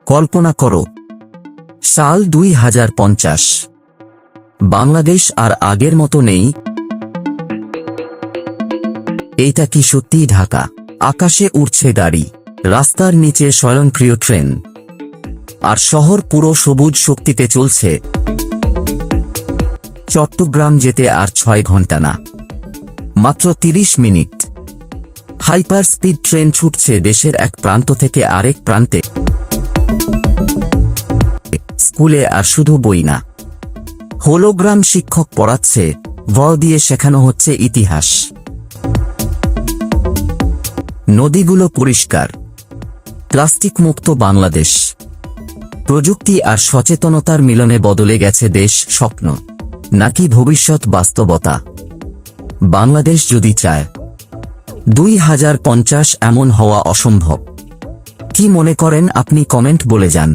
কল্পনা করো, সাল 2050, বাংলাদেশ আর আগের মতো নেই। এইটা কি সত্যিই ঢাকা? আকাশে উড়ছে গাড়ি, রাস্তার নিচে স্বয়ংক্রিয় ট্রেন, আর শহর পুরো সবুজ শক্তিতে চলছে। চট্টগ্রাম যেতে আর 6 ঘন্টা না, মাত্র 30 মিনিট। হাইপার স্পিড ট্রেন ছুটছে দেশের এক প্রান্ত থেকে আরেক প্রান্তে। স্কুলে আর শুধু বই না, হোলোগ্রাম শিক্ষক পড়াচ্ছে, ভয় দিয়ে শেখানো হচ্ছে ইতিহাস। নদীগুলো পরিষ্কার, প্লাস্টিক মুক্ত বাংলাদেশ। প্রযুক্তি আর সচেতনতার মিলনে বদলে গেছে দেশ। স্বপ্ন নাকি ভবিষ্যৎ বাস্তবতা? বাংলাদেশ যদি চায় 2050 এমন হওয়া অসম্ভব। কি মনে করেন আপনি? কমেন্ট বলে যান।